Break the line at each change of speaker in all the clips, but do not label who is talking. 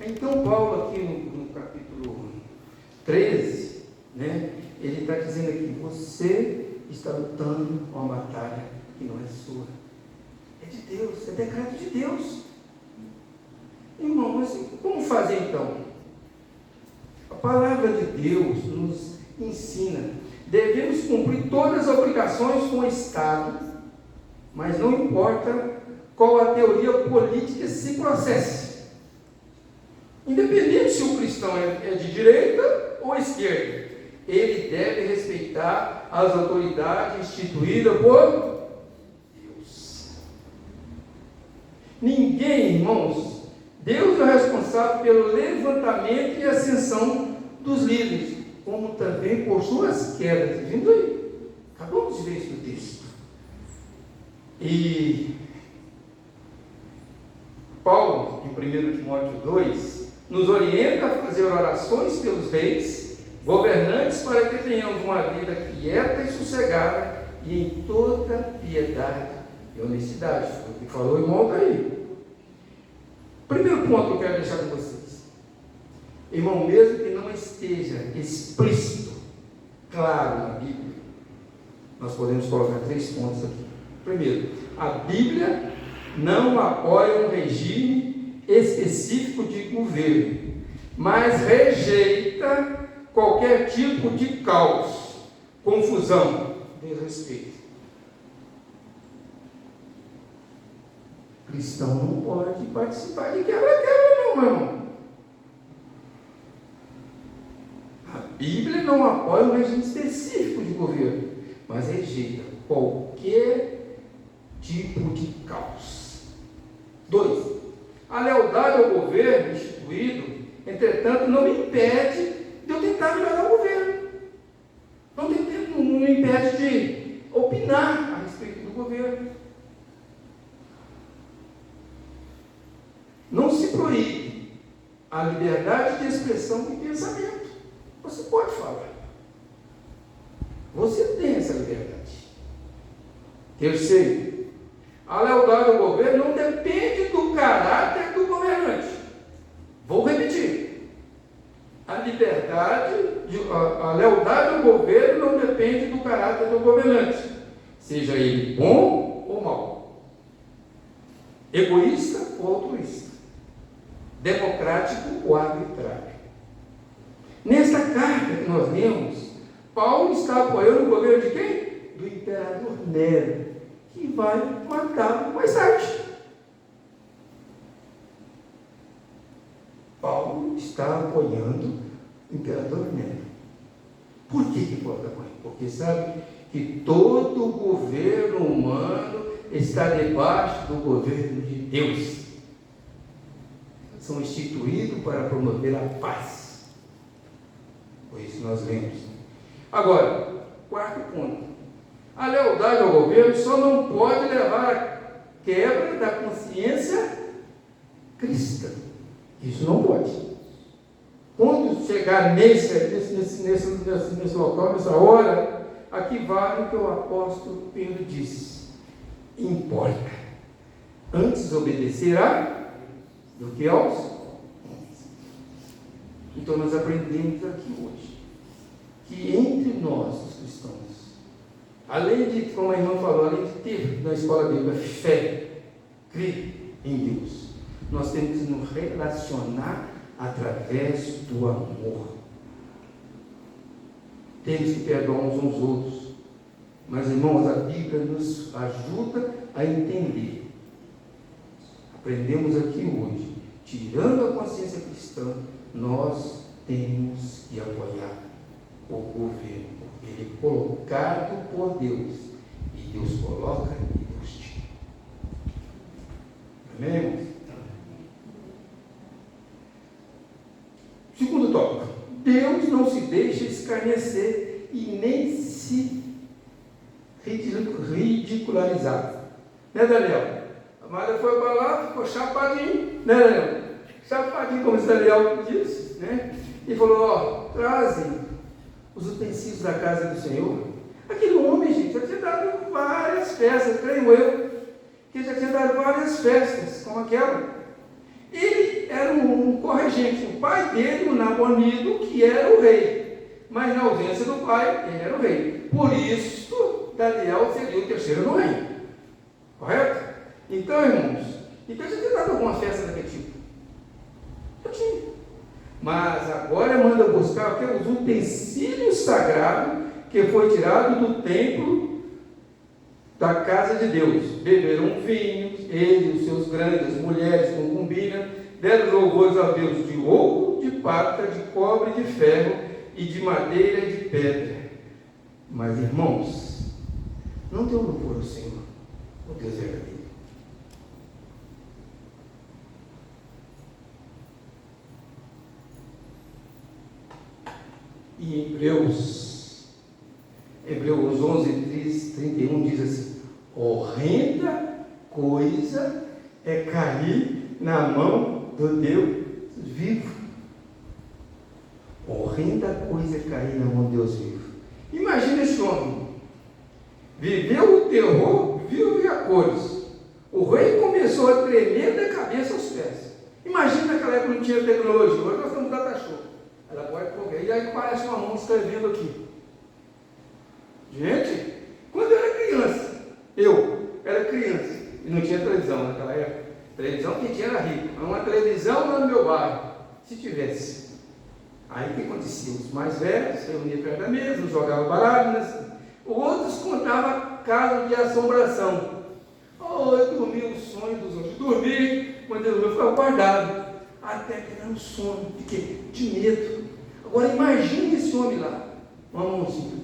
Então, Paulo, aqui no capítulo 13, né, ele está dizendo aqui: você está lutando uma batalha que não é sua, é de Deus, é decreto de Deus. Irmão, mas como fazer então? A palavra de Deus nos ensina: devemos cumprir todas as obrigações com o Estado, mas não importa qual a teoria política se processe. Independente se o cristão é de direita ou esquerda, ele deve respeitar as autoridades instituídas por Deus. Ninguém, irmãos, Deus é responsável pelo levantamento e ascensão dos líderes, como também por suas quedas. Vindo aí, acabamos de ver isso no texto. E Paulo, em 1 Timóteo 2, nos orienta a fazer orações pelos reis, governantes, para que tenhamos uma vida quieta e sossegada e em toda piedade e honestidade. Foi o que falou o irmão daí. Primeiro ponto que eu quero deixar com vocês. Irmão, mesmo que não esteja explícito, claro na Bíblia, nós podemos colocar 3 pontos aqui. Primeiro, a Bíblia não apoia um regime específico de governo, mas rejeita qualquer tipo de caos, confusão, desrespeito. Cristão não pode participar de quebra-quebra, não, meu irmão. A Bíblia não apoia um regime específico de governo, mas rejeita qualquer tipo de caos. 2. A lealdade ao governo instituído, entretanto, não me impede de eu tentar melhorar o governo. Não me impede de opinar a respeito do governo. Não se proíbe a liberdade de expressão e pensamento. Você pode falar. Você tem essa liberdade. Terceiro, a lealdade ao governo não depende do caráter do governante. Vou repetir. A lealdade ao governo não depende do caráter do governante, seja ele bom ou mau, egoísta ou altruísta, democrático ou arbitrário. Nesta carta que nós lemos, Paulo está apoiando o governo de quem? Do imperador Nero, que vai matá-lo mais tarde. Paulo está apoiando o imperador Nero. Por que Paulo está apoiando? Porque sabe que todo o governo humano está debaixo do governo de Deus. São instituídos para promover a paz. Por isso nós lemos. Agora, 4º ponto. A lealdade ao governo só não pode levar à quebra da consciência cristã. Isso não pode. Quando chegar nesse local, nessa hora, aqui vale o que o apóstolo Pedro disse: importa antes obedecerá do que aos homens. Então nós aprendemos aqui hoje que entre nós, os cristãos, além de, como a irmã falou, além de ter na escola bíblica fé, crer em Deus, nós temos que nos relacionar através do amor. Temos que perdoar uns aos outros. Mas, irmãos, a Bíblia nos ajuda a entender. Aprendemos aqui hoje, tirando a consciência cristã, nós temos que apoiar o governo, porque ele é colocado por Deus, e Deus coloca e Deus tira. Amém, irmãos? Segundo tópico: Deus não se deixa escarnecer e nem se ridicularizar. Né, Daniel? A Maria foi para lá, ficou chapadinho, né, Daniel? Chapadinho, como o Daniel disse, né? E falou: ó, trazem os utensílios da casa do Senhor. Aquele homem, gente, já tinha dado várias festas, creio eu, que já tinha dado várias festas, como aquela. Ele era um um corregente. O pai dele, o Nabonido, que era o rei. Mas na ausência do pai, ele era o rei. Por isso, Daniel seria o terceiro no reino. Correto? Então, irmãos, então já tem dado alguma festa daquele tipo? Eu tinha. Mas agora manda buscar os utensílios sagrados que foi tirado do templo da casa de Deus. Beberam vinho, ele e os seus grandes, mulheres, concubinas, deram louvores a Deus de ouro, de prata, de cobre, de ferro e de madeira e de pedra. Mas, irmãos, não deu louvor ao Senhor, o Deus verdadeiro. E em Hebreus 11, 31 diz assim: horrenda coisa é cair na mão do Deus vivo. Horrenda coisa é cair na mão de Deus vivo. Imagina esse homem, viveu o terror, viu a cores. O rei começou a tremer da cabeça aos pés. Imagina naquela época não tinha tecnologia, hoje nós temos data show. Ela pode colocar, e aí parece uma mão escrevendo aqui. Gente, quando eu era criança, e não tinha televisão naquela época. Televisão que tinha era rico, uma televisão lá no meu bairro, se tivesse. Aí o que acontecia? Os mais velhos se reuniam perto da mesa, jogavam baralho, outros contavam casos de assombração. Oh, eu dormi o sonho dos outros. Dormi, quando eu dormi, eu ficava guardado. Até que era um sono, de quê? De medo. Agora imagine esse homem lá, uma mãozinha.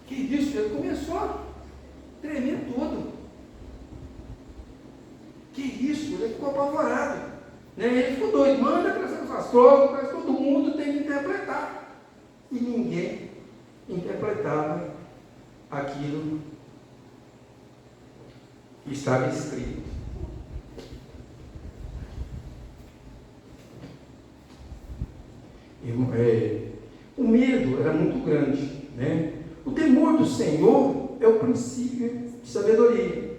Que isso? Ele começou a tremer todo. Que isso? Ele ficou apavorado. Ele ficou doido. Manda para os astrólogos, mas todo mundo tem que interpretar. E ninguém interpretava aquilo que estava escrito. O medo era muito grande, né? O temor do Senhor é o princípio de sabedoria.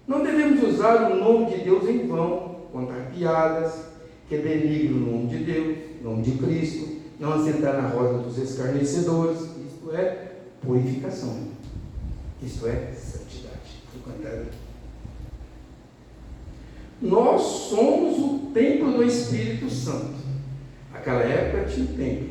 Não devemos usar o nome de Deus em vão, contar piadas, que denigram o nome de Deus, o nome de Cristo, não assentar na roda dos escarnecedores. Isto é purificação. Isto é santidade. Vou cantar aqui. Nós somos o templo do Espírito Santo. Naquela época tinha o templo,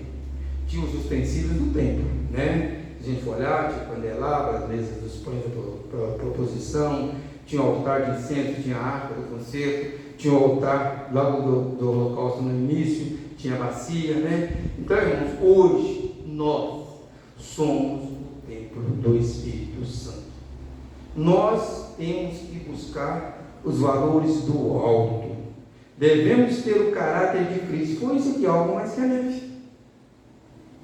tinha os utensílios do templo, né? A gente for olhar, tinha candelabro, as mesas dos pães para proposição, tinha o altar de incenso, tinha a arca do concerto, tinha o altar logo do holocausto no início, tinha a bacia, né? Então, irmãos, hoje nós somos o templo do Espírito Santo. Nós temos que buscar os valores do alto. Devemos ter o caráter de Cristo. Foi isso aqui, algo mais que a neve.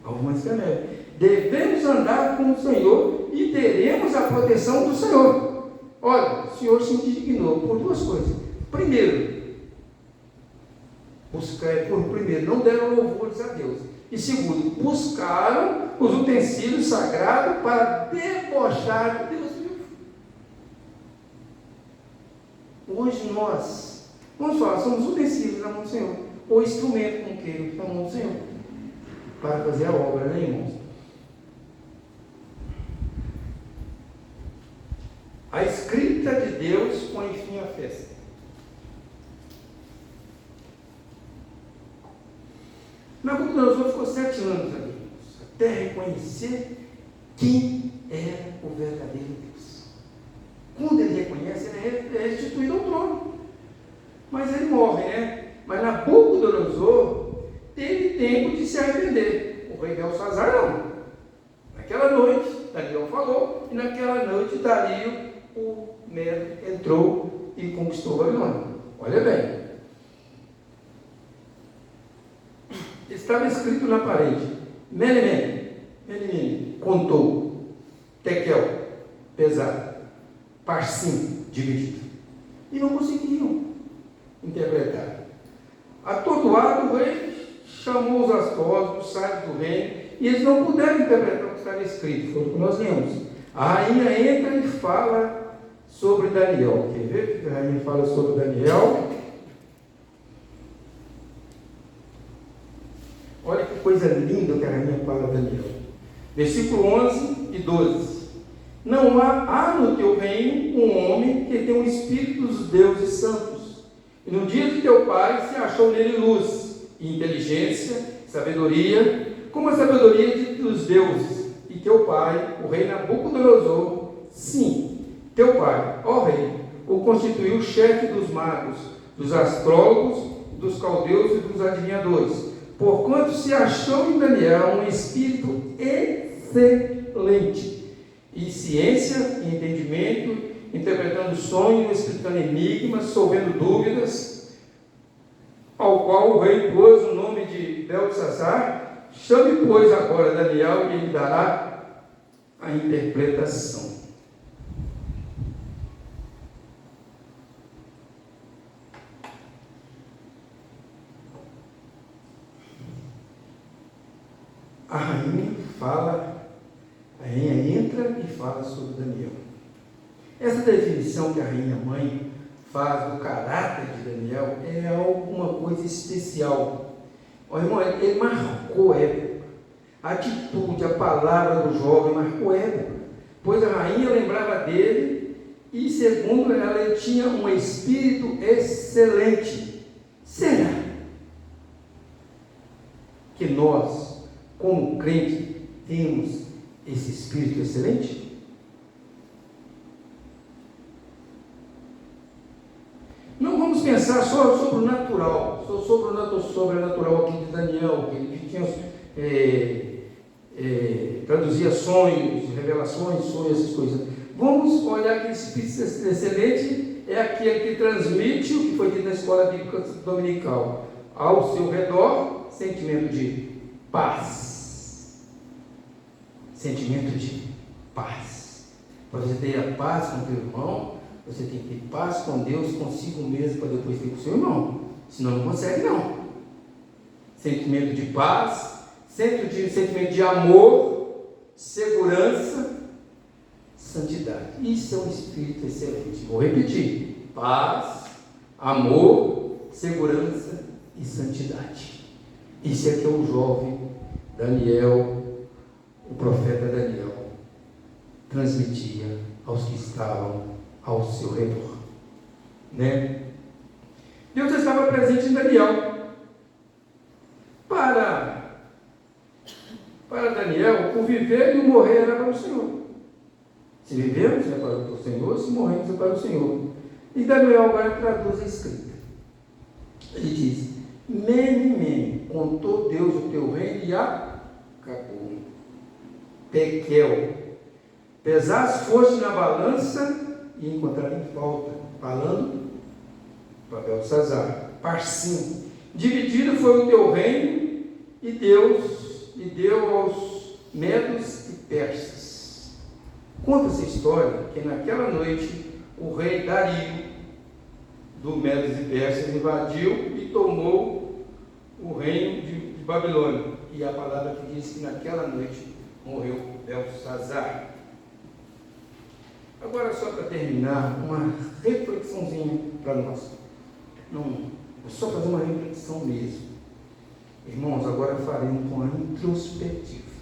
Algo mais que a neve. Devemos andar com o Senhor e teremos a proteção do Senhor. Olha, o Senhor se indignou por duas coisas. Primeiro, não deram louvores a Deus. E segundo, buscaram os utensílios sagrados para debochar de Deus vivo. Hoje nós, vamos falar, somos utensílios na mão do Senhor, ou instrumento com que na mão do Senhor, para fazer a obra, né, irmãos? A escrita de Deus põe fim à festa. Nabucodonosor ficou 7 anos ali, até reconhecer quem era o verdadeiro Deus. Quando ele reconhece, ele é restituído ao trono. Mas ele morre, né? Mas Nabucodonosor teve tempo de se arrepender. O rei Belsazar não. Naquela noite, Daniel falou, e naquela noite, Dario, o Medo, entrou e conquistou Babilônia. Olha bem. Estava escrito na parede: Mene, contou, Tekel, pesado, Parsim, dividido. E não conseguiam interpretar. Atordoado, o rei chamou os astrólogos, os sábios do reino, e eles não puderam interpretar o que estava escrito. Foi o que nós lemos. A rainha entra e fala sobre Daniel. Quer ver que a rainha fala sobre Daniel? coisa linda que a rainha fala a Daniel. Versículo 11 e 12. Não há no teu reino um homem que tem o espírito dos deuses santos. E no dia de teu pai se achou nele luz, e inteligência, sabedoria, como a sabedoria dos deuses. E teu pai, o rei Nabucodonosor, sim, teu pai, ó rei, o constituiu chefe dos magos, dos astrólogos, dos caldeus e dos adivinhadores, porquanto se achou em Daniel um espírito excelente, e ciência e entendimento, interpretando sonhos, explicando enigmas, solvendo dúvidas, ao qual o rei pôs o nome de Beltesazar. Chame, pois, agora Daniel, e ele dará a interpretação. A rainha entra e fala sobre Daniel. Essa definição que a rainha mãe faz do caráter de Daniel é alguma coisa especial. Ó, irmão, ele marcou época. A atitude, a palavra do jovem marcou época, pois a rainha lembrava dele e, segundo ela, ele tinha um espírito excelente. Será que nós, como crente, temos esse espírito excelente? Não vamos pensar só sobre o natural, sobre o sobrenatural aqui de Daniel, que ele tinha, traduzia sonhos, revelações, sonhos, essas coisas. Vamos olhar que esse espírito excelente é aquele que transmite o que foi dito na escola bíblica dominical. Ao seu redor, sentimento de paz. Sentimento de paz. Para você ter a paz com o teu irmão, você tem que ter paz com Deus, consigo mesmo, para depois ter com o seu irmão. Senão não consegue, não. Sentimento de paz, sentimento de amor, segurança, santidade. Isso é um espírito excelente. Vou repetir: paz, amor, segurança e santidade. Isso é que o jovem Daniel, o profeta Daniel, transmitia aos que estavam ao seu redor, né? Deus estava presente em Daniel. Para Daniel, o viver e o morrer era para o Senhor. Se vivemos, é para o Senhor; se morremos, é para o Senhor. E Daniel agora traduz a escrita. Ele diz: Mene, contou Deus o teu reino e acabou. Tekel, pesaste foste na balança e encontraram em falta. Falando para Beltesazar. Parsim, dividido foi o teu reino, e deu aos medos e persas. Conta essa história que naquela noite o rei Dario do Medos e Persas invadiu e tomou o reino de Babilônia. E a palavra que diz que naquela noite morreu Beltesazar. Agora, só para terminar, uma reflexãozinha para nós. Não, é só fazer uma reflexão mesmo. Irmãos, agora faremos uma introspectiva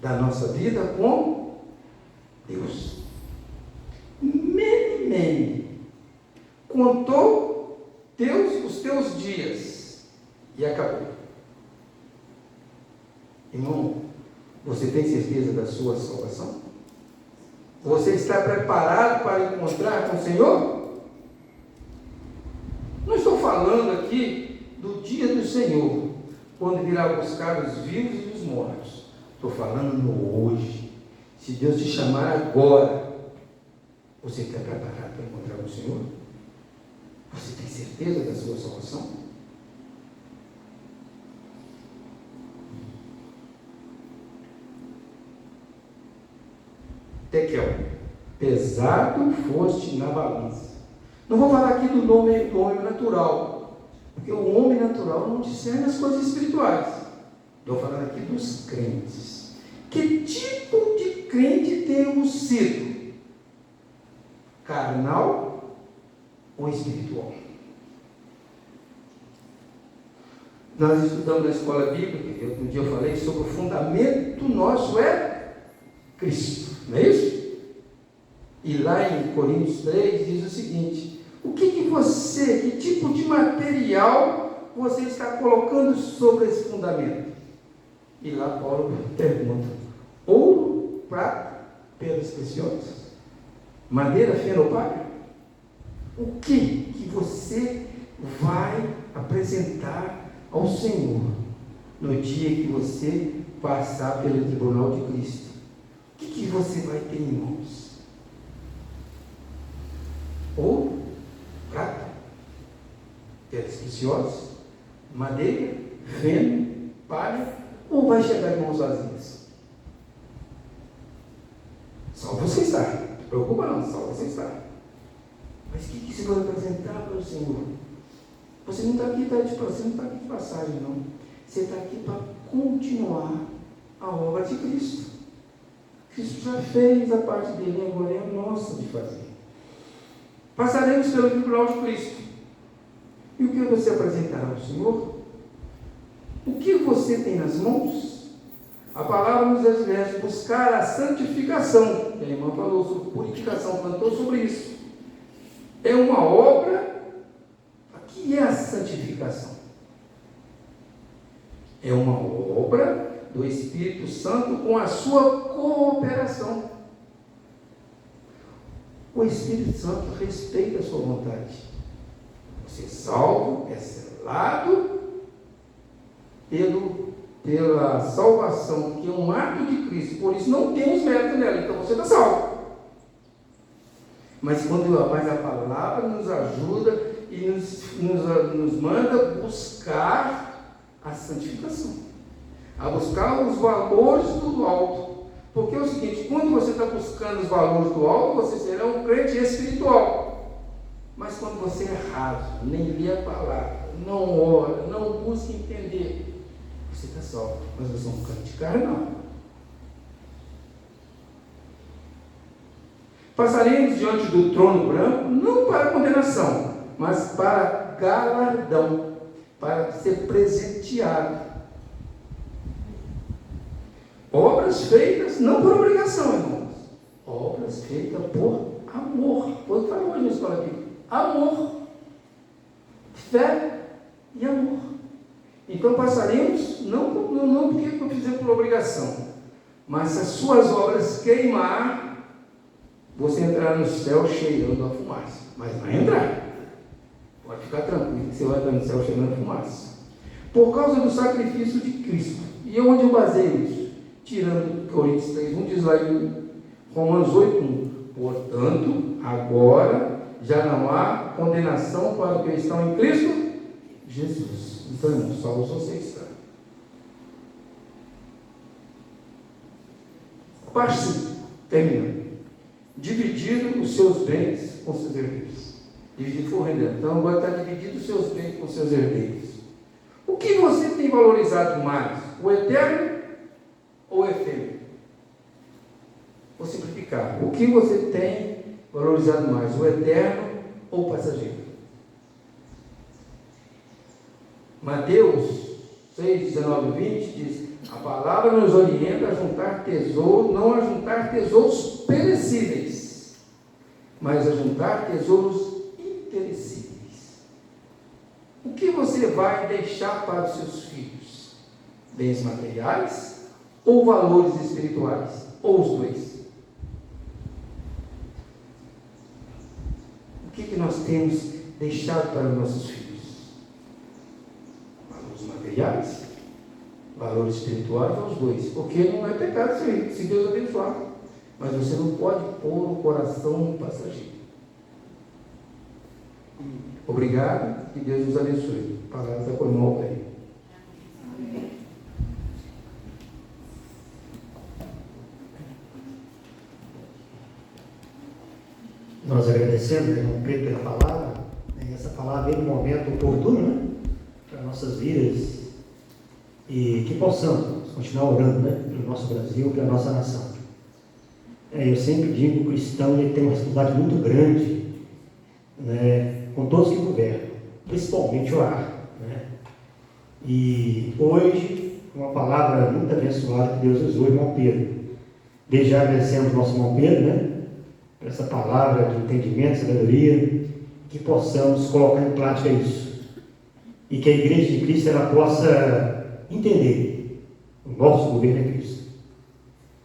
da nossa vida com Deus. Mene, contou os teus dias e acabou. Irmão, você tem certeza da sua salvação? Você está preparado para encontrar com o Senhor? Não estou falando aqui do dia do Senhor, quando virá buscar os vivos e os mortos. Estou falando no hoje. Se Deus te chamar agora, você está preparado para encontrar o Senhor? Você tem certeza da sua salvação? Tekel, pesado foste na balança. Não vou falar aqui do homem natural, porque o homem natural não discerne as coisas espirituais. Estou falando aqui dos crentes. Que tipo de crente temos sido? Carnal ou espiritual? Nós estudamos na escola bíblica, um dia eu falei sobre o fundamento nosso é Cristo, não é isso? E lá em Coríntios 3 diz o seguinte: que tipo de material você está colocando sobre esse fundamento? E lá Paulo pergunta: ouro, prata, pedras preciosas, madeira, feno ou palha? O que você vai apresentar ao Senhor no dia que você passar pelo tribunal de Cristo? O que você vai ter em mãos? Ouro, prata, pedras preciosas, madeira, feno, palha, ou vai chegar em mãos vazias? Só você está, não se preocupa não, só você está. Mas o que você vai apresentar para o Senhor? Você não está aqui, você não está aqui de passagem, não. Você está aqui para continuar a obra de Cristo. Cristo já fez a parte dele, agora é a nossa de fazer. Passaremos pelo tribunal de Cristo. E o que você apresentará ao Senhor? O que você tem nas mãos? A palavra nos adverte buscar a santificação. A irmã falou sobre purificação, cantou sobre isso. É uma obra. O que é a santificação? É uma obra do Espírito Santo com a sua cooperação. O Espírito Santo respeita a sua vontade. Você é salvo, é selado pela salvação, que é um ato de Cristo. Por isso não temos mérito nela, então você está salvo. Mas a palavra nos ajuda e nos manda buscar a santificação, a buscar os valores do alto. Porque é o seguinte: quando você está buscando os valores do alto, você será um crente espiritual. Mas quando você é raso, nem lê a palavra, não ora, não busca entender, você está salvo, mas você é um crente carnal. Passaremos diante do trono branco, não para condenação, mas para galardão, para ser presenteado. Obras feitas não por obrigação, irmãos. Obras feitas por amor. Quando fala hoje na escola bíblica, amor, fé e amor. Então passaremos, não porque eu fizer por obrigação, mas se as suas obras queimar, você entrará no céu cheirando a fumaça. Mas vai entrar. Pode ficar tranquilo que você vai entrar no céu cheirando a fumaça. Por causa do sacrifício de Cristo. E onde eu baseio isso? Tirando Coríntios 3:1, diz lá em Romanos 8:1. Portanto, agora já não há condenação para os que estão em Cristo Jesus. Então, irmão, salvo você está. Parte 5. Terminando. Dividindo os seus bens com seus herdeiros. Dividir foi o rendendo. Então, agora está dividindo os seus bens com seus herdeiros. O que você tem valorizado mais? O eterno ou o efêmero? Vou simplificar. O que você tem valorizado mais? O eterno ou o passageiro? Mateus 6, 19 e 20 diz: a palavra nos orienta a juntar tesouros, não a juntar tesouros perecíveis, mas a juntar tesouros imperecíveis. O que você vai deixar para os seus filhos? Bens materiais ou valores espirituais? Ou os dois? O que nós temos deixado para os nossos filhos? Valores materiais? Valores espirituais ou os dois? Porque não é pecado se Deus abençoar. Mas você não pode pôr o coração no passageiro. Obrigado, que Deus nos abençoe. A palavra está com o irmão aí.
Nós agradecemos, irmão Pedro, pela palavra. Essa palavra vem no momento oportuno, né? Para nossas vidas. E que possamos continuar orando, né? Pelo nosso Brasil, pela nossa nação. Eu sempre digo que o cristão ele tem uma responsabilidade muito grande, né? Com todos que governam, principalmente orar, né? E hoje, uma palavra muito abençoada que Deus usou, irmão Pedro. Desde já agradecemos ao nosso irmão Pedro, né? Por essa palavra de entendimento, sabedoria, que possamos colocar em prática isso. E que a Igreja de Cristo ela possa entender o nosso governo é Cristo.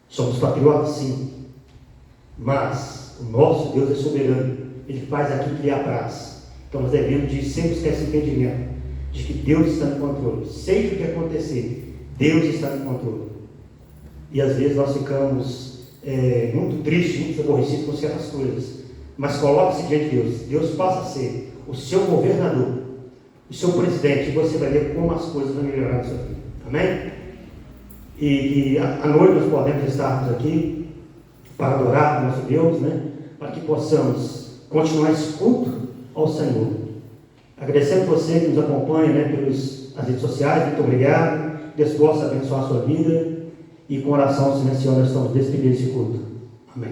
Somos patriotas, sim, mas o nosso Deus é soberano. Ele faz aquilo que lhe apraz. Então nós devemos de sempre ter esse entendimento de que Deus está no controle. Seja o que acontecer, Deus está no controle. E às vezes nós ficamos muito tristes, muito aborrecidos com certas coisas. Mas coloque-se diante de Deus. Deus passa a ser o seu governador, o seu presidente, e você vai ver como as coisas vão melhorar na sua vida. Amém? E à noite nós podemos estarmos aqui para adorar o nosso Deus, né? Para que possamos continuar esse culto ao Senhor. Agradecendo você que nos acompanha, né, pelas redes sociais. Muito obrigado. Deus possa abençoar a sua vida. E com oração silenciosa nós estamos despedindo esse culto. Amém.